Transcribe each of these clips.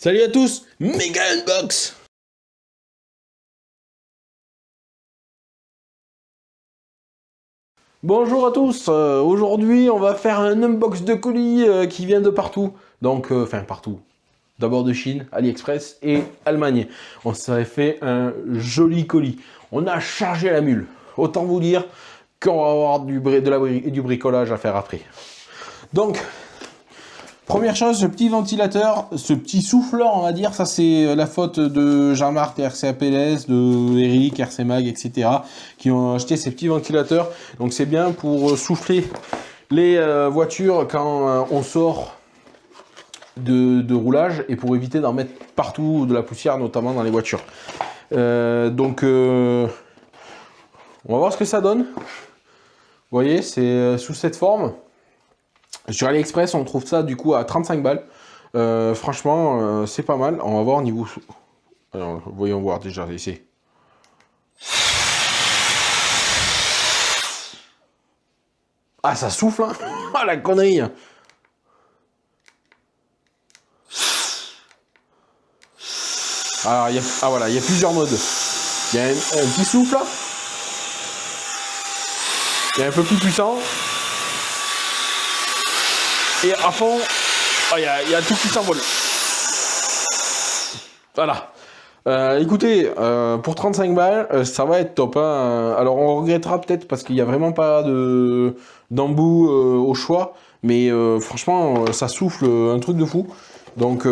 Salut à tous, méga unbox. Bonjour à tous, aujourd'hui on va faire un unbox de colis qui vient de partout. Donc, enfin partout. D'abord de Chine, AliExpress et Allemagne. On s'est fait un joli colis. On a chargé la mule. Autant vous dire qu'on va avoir du bricolage à faire après. Donc, première chose, ce petit ventilateur, ce petit souffleur, on va dire, ça c'est la faute de Jean-Marc de RCA PLS, de Eric, RC Mag, etc. qui ont acheté ces petits ventilateurs. Donc c'est bien pour souffler les voitures quand on sort de roulage et pour éviter d'en mettre partout de la poussière, notamment dans les voitures. On va voir ce que ça donne. Vous voyez, c'est sous cette forme. Sur AliExpress, on trouve ça du coup à 35 balles. Franchement, c'est pas mal. On va voir au niveau... Alors, voyons voir déjà ici. Ah, ça souffle, hein. Ah, la connerie. Alors, voilà, il y a plusieurs modes. Il y a un petit souffle. Il est un peu plus puissant. Et à fond, il y a tout qui s'envole. Voilà. Écoutez, pour 35 balles, ça va être top. Hein. Alors on regrettera peut-être parce qu'il n'y a vraiment pas d'embout au choix. Mais franchement, ça souffle un truc de fou. Donc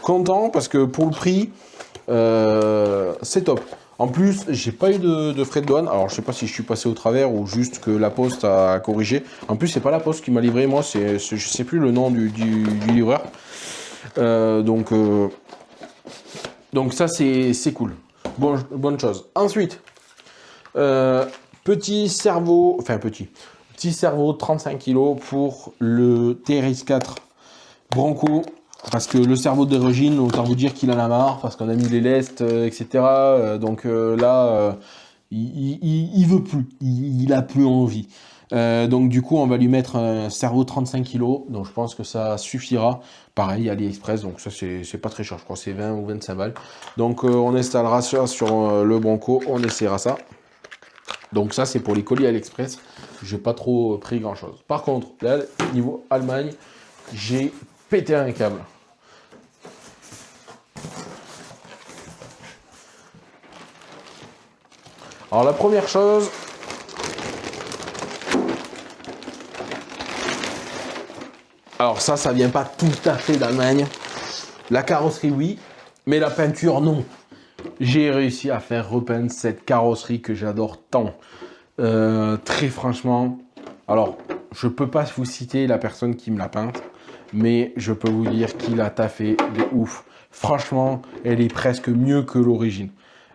content parce que pour le prix, c'est top. En plus, j'ai pas eu de frais de douane. Alors, je sais pas si je suis passé au travers ou juste que la poste a corrigé. En plus, c'est pas la poste qui m'a livré. Moi, je sais plus le nom du livreur. Donc ça, c'est cool. Bonne chose. Ensuite, petit cerveau de 35 kg pour le TRX4 Bronco. Parce que le cerveau d'origine, autant vous dire qu'il en a marre, parce qu'on a mis les lestes, etc. Il veut plus, il a plus envie. Donc du coup, on va lui mettre un cerveau 35 kg, donc je pense que ça suffira. Pareil, AliExpress, donc ça c'est pas très cher, je crois que c'est 20 ou 25 balles. Donc on installera ça sur le Bronco, on essaiera ça. Donc ça c'est pour les colis AliExpress, j'ai pas trop pris grand chose. Par contre, là, niveau Allemagne, j'ai pété un câble. Alors la première chose, alors ça vient pas tout à fait d'Allemagne. La carrosserie oui, mais la peinture non. J'ai réussi à faire repeindre cette carrosserie que j'adore tant. Très franchement, alors je peux pas vous citer la personne qui me l'a peinte, mais je peux vous dire qu'il a taffé de ouf. Franchement, elle est presque mieux que l'origine.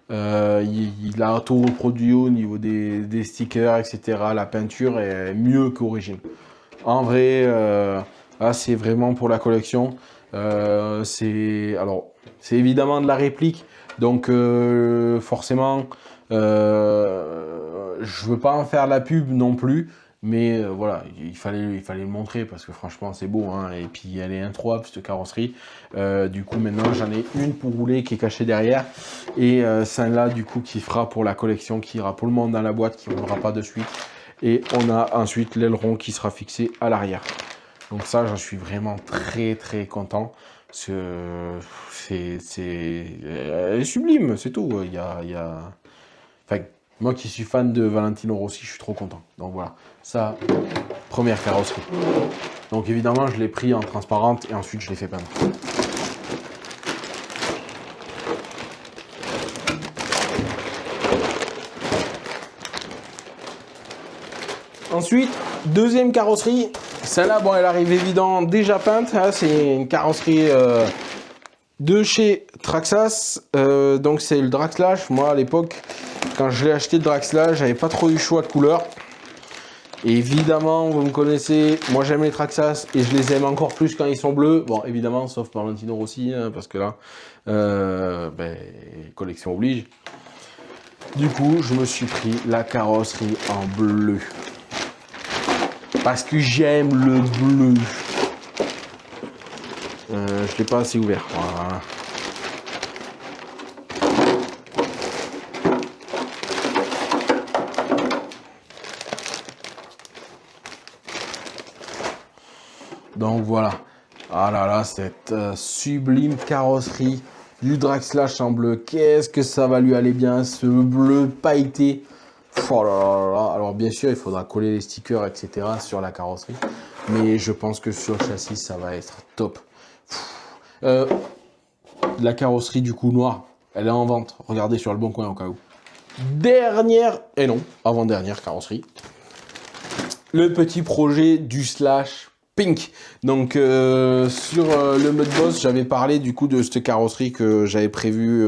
Il a tout reproduit au niveau des stickers, etc. La peinture est mieux qu'origine. En vrai, là, c'est vraiment pour la collection. C'est évidemment de la réplique, donc forcément, je veux pas en faire la pub non plus. Mais voilà, il fallait le montrer parce que franchement c'est beau, hein. Et puis elle est introuvable cette carrosserie. Du coup maintenant j'en ai une pour rouler qui est cachée derrière. Et celle-là du coup qui fera pour la collection, qui ira pour le monde dans la boîte, qui ne roulera pas de suite. Et on a ensuite l'aileron qui sera fixé à l'arrière. Donc ça j'en suis vraiment très très content. Elle est sublime, c'est tout. Enfin, moi qui suis fan de Valentino Rossi, je suis trop content. Donc voilà, ça, première carrosserie. Donc évidemment, je l'ai pris en transparente et ensuite je l'ai fait peindre. Ensuite, deuxième carrosserie. Celle-là, bon, elle arrive évidemment déjà peinte. Hein, c'est une carrosserie de chez Traxxas. Donc c'est le Dragslash. Moi à l'époque, quand je l'ai acheté le Dragslash, j'avais pas trop eu le choix de couleur. Et évidemment, vous me connaissez, moi j'aime les Traxxas et je les aime encore plus quand ils sont bleus. Bon, évidemment, sauf Valentino Rossi, hein, parce que là, collection oblige. Du coup, je me suis pris la carrosserie en bleu. Parce que j'aime le bleu. Je l'ai pas assez ouvert. Voilà. Donc voilà. Ah là là, cette sublime carrosserie du Dragslash en bleu. Qu'est-ce que ça va lui aller bien, ce bleu pailleté. Oh là là là. Alors bien sûr, il faudra coller les stickers, etc. sur la carrosserie. Mais je pense que sur le châssis, ça va être top. La carrosserie du coup noire, elle est en vente. Regardez sur le bon coin au cas où. Dernière, et non, avant-dernière carrosserie. Le petit projet du Slash Pink. Donc sur le mode boss, j'avais parlé du coup de cette carrosserie que j'avais prévu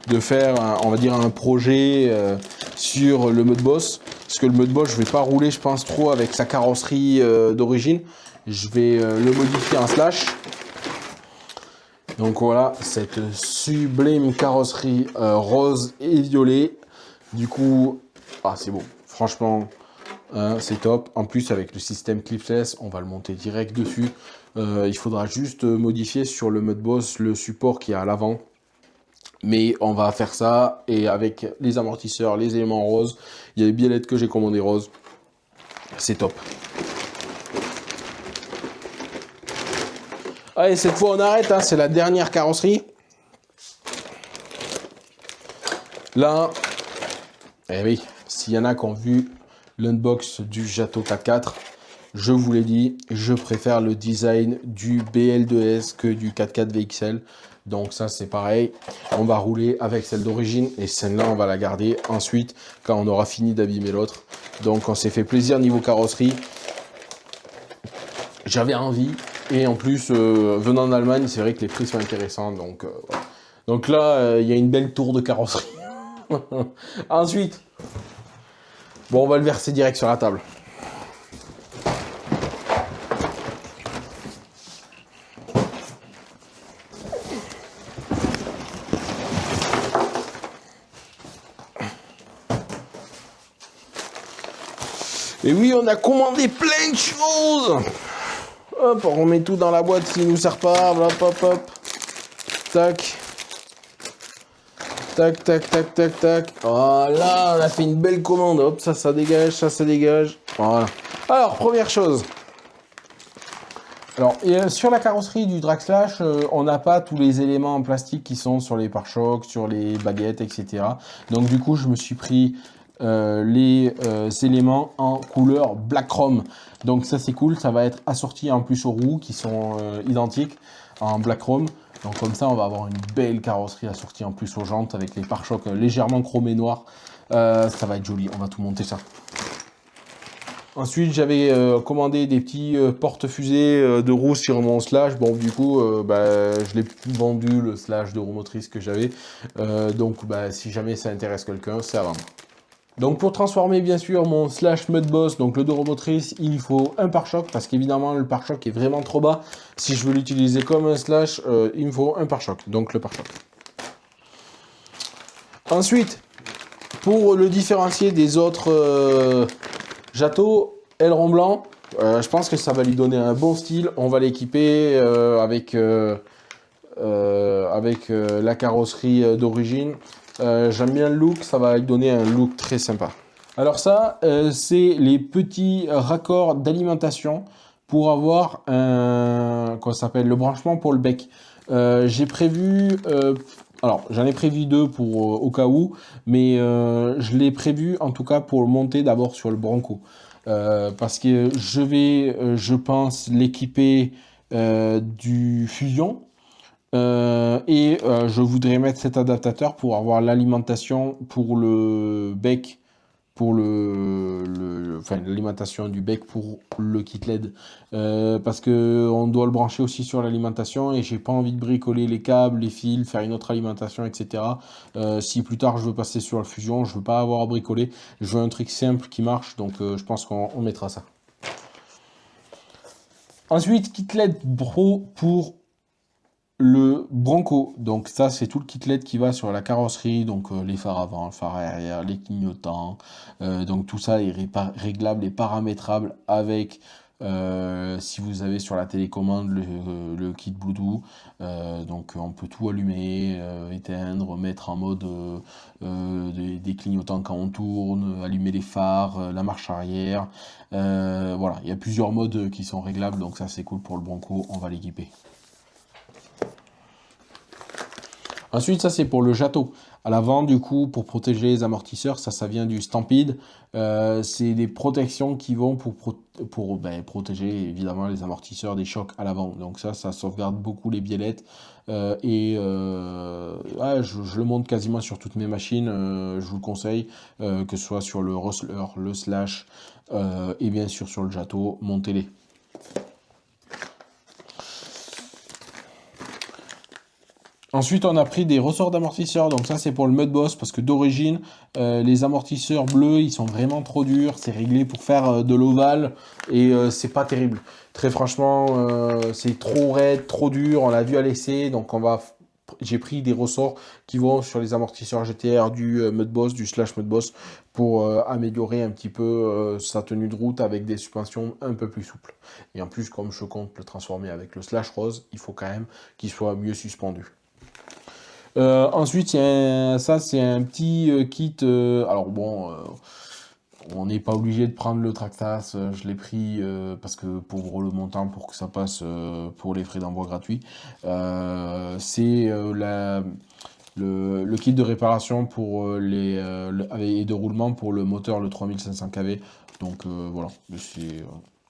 de faire, on va dire un projet sur le mode boss. Parce que le mode boss, je vais pas rouler, je pense, trop avec sa carrosserie d'origine. Je vais le modifier en Slash. Donc voilà, cette sublime carrosserie rose et violet. Du coup, ah c'est beau. Franchement, c'est top. En plus, avec le système clipless, on va le monter direct dessus. Il faudra juste modifier sur le mode boss le support qui est à l'avant. Mais on va faire ça. Et avec les amortisseurs, les éléments roses, il y a les biellettes que j'ai commandées roses. C'est top. Allez, cette fois on arrête, hein, c'est la dernière carrosserie. Là, eh oui, s'il y en a qui ont vu l'unbox du Jato 4x4, je vous l'ai dit, je préfère le design du BL2S que du 4x4 VXL. Donc ça c'est pareil, on va rouler avec celle d'origine et celle-là on va la garder ensuite quand on aura fini d'abîmer l'autre. Donc on s'est fait plaisir niveau carrosserie. J'avais envie et en plus venant d'Allemagne c'est vrai que les prix sont intéressants. Donc, voilà. Donc là il y a une belle tour de carrosserie. Ensuite, bon on va le verser direct sur la table. Et oui, on a commandé plein de choses. Hop, on remet tout dans la boîte s'il nous sert pas. Hop, hop, hop. Tac. Tac, tac, tac, tac, tac. Voilà, on a fait une belle commande. Hop, ça dégage, ça dégage. Voilà. Alors, première chose. Alors, sur la carrosserie du Dragslash, on n'a pas tous les éléments en plastique qui sont sur les pare-chocs, sur les baguettes, etc. Donc, du coup, je me suis pris les éléments en couleur black chrome. Donc ça c'est cool, ça va être assorti en plus aux roues qui sont identiques en black chrome. Donc comme ça on va avoir une belle carrosserie assortie en plus aux jantes avec les pare-chocs légèrement chromés noirs. Ça va être joli, on va tout monter ça. Ensuite j'avais commandé des petits porte-fusées de roues sur mon Slash. Bon du coup je l'ai vendu le Slash de roue motrice que j'avais. Donc si jamais ça intéresse quelqu'un, c'est à vendre. Donc pour transformer bien sûr mon Slash Mud Boss, donc le dos motrice, il faut un pare-choc parce qu'évidemment le pare-choc est vraiment trop bas. Si je veux l'utiliser comme un Slash, il me faut un pare-choc, donc le pare-choc. Ensuite, pour le différencier des autres Jato, aileron blanc, je pense que ça va lui donner un bon style. On va l'équiper avec la carrosserie d'origine. J'aime bien le look, ça va lui donner un look très sympa. Alors ça, c'est les petits raccords d'alimentation pour avoir le branchement pour le bec. J'ai prévu, alors j'en ai prévu deux pour au cas où, mais je l'ai prévu en tout cas pour le monter d'abord sur le Bronco. Parce que je vais, je pense, l'équiper du Fusion. Je voudrais mettre cet adaptateur pour avoir l'alimentation pour le bec, pour l'alimentation du bec pour le kit LED. Parce que on doit le brancher aussi sur l'alimentation et j'ai pas envie de bricoler les câbles, les fils, faire une autre alimentation, etc. Si plus tard je veux passer sur la fusion, je veux pas avoir à bricoler, je veux un truc simple qui marche, donc je pense qu'on mettra ça. Ensuite, kit LED Pro pour le Bronco, donc ça c'est tout le kit LED qui va sur la carrosserie, donc les phares avant, le phare arrière, les clignotants, donc tout ça est réglable et paramétrable avec Si vous avez sur la télécommande le kit Bluetooth, donc on peut tout allumer, éteindre, mettre en mode des clignotants quand on tourne, allumer les phares, la marche arrière. Voilà, il y a plusieurs modes qui sont réglables, donc ça c'est cool pour le Bronco, on va l'équiper. Ensuite, ça c'est pour le Jato. À l'avant, du coup, pour protéger les amortisseurs, ça vient du Stampede. C'est des protections qui vont pour protéger évidemment les amortisseurs des chocs à l'avant. Donc ça sauvegarde beaucoup les biellettes. Je le monte quasiment sur toutes mes machines. Je vous le conseille, que ce soit sur le Rustler, le Slash et bien sûr sur le Jato, montez-les. Ensuite, on a pris des ressorts d'amortisseurs. Donc ça, c'est pour le Mud Boss parce que d'origine, les amortisseurs bleus, ils sont vraiment trop durs. C'est réglé pour faire de l'ovale et c'est pas terrible. Très franchement, c'est trop raide, trop dur. On l'a vu à l'essai. Donc j'ai pris des ressorts qui vont sur les amortisseurs GTR du Mud Boss, du Slash Mud Boss pour améliorer un petit peu sa tenue de route avec des suspensions un peu plus souples. Et en plus, comme je compte le transformer avec le Slash Rose, il faut quand même qu'il soit mieux suspendu. Ensuite, ça c'est un petit kit. Alors bon, on n'est pas obligé de prendre le Tractas. Je l'ai pris parce que pour le montant, pour que ça passe pour les frais d'envoi gratuits. C'est le kit de réparation pour et de roulement pour le moteur, le 3500 kV. Donc voilà, c'est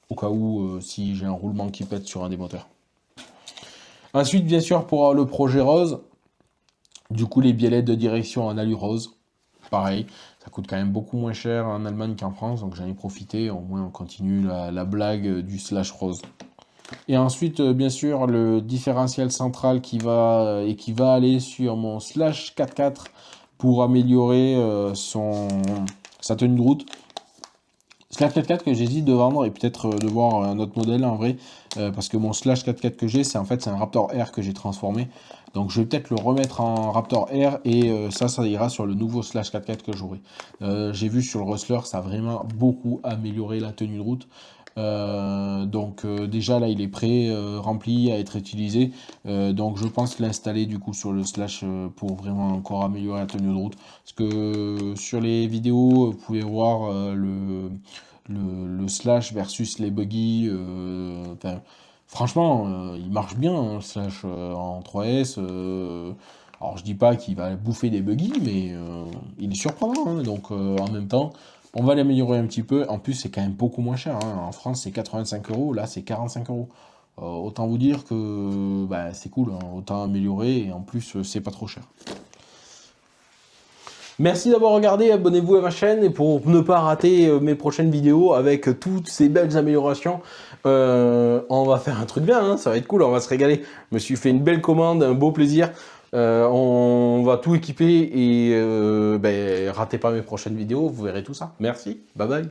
au cas où si j'ai un roulement qui pète sur un des moteurs. Ensuite, bien sûr, pour le projet rose. Du coup, les biellettes de direction en alu rose, pareil, ça coûte quand même beaucoup moins cher en Allemagne qu'en France, donc j'en ai profité, au moins on continue la blague du Slash rose. Et ensuite, bien sûr, le différentiel central qui va aller sur mon Slash 4x4 pour améliorer sa tenue de route. Slash 4x4 que j'hésite de vendre et peut-être de voir un autre modèle en vrai, parce que mon Slash 4x4 que j'ai, c'est un Raptor R que j'ai transformé. Donc je vais peut-être le remettre en Raptor R et ça ira sur le nouveau Slash 4x4 que j'aurai. J'ai vu sur le Rustler, ça a vraiment beaucoup amélioré la tenue de route. Déjà là il est prêt, rempli à être utilisé. Donc je pense l'installer du coup sur le Slash pour vraiment encore améliorer la tenue de route. Parce que sur les vidéos, vous pouvez voir le Slash versus les buggy. Franchement, il marche bien, hein, Slash en 3S. Alors je dis pas qu'il va bouffer des buggy, mais il est surprenant. Hein, donc en même temps, on va l'améliorer un petit peu. En plus, c'est quand même beaucoup moins cher. Hein. En France, c'est 85 €. Là, c'est 45 €. Autant vous dire que c'est cool. Hein, autant améliorer. Et en plus, c'est pas trop cher. Merci d'avoir regardé, abonnez-vous à ma chaîne et pour ne pas rater mes prochaines vidéos avec toutes ces belles améliorations, on va faire un truc bien, hein, ça va être cool, on va se régaler. Je me suis fait une belle commande, un beau plaisir, on va tout équiper et ratez pas mes prochaines vidéos, vous verrez tout ça. Merci, bye bye.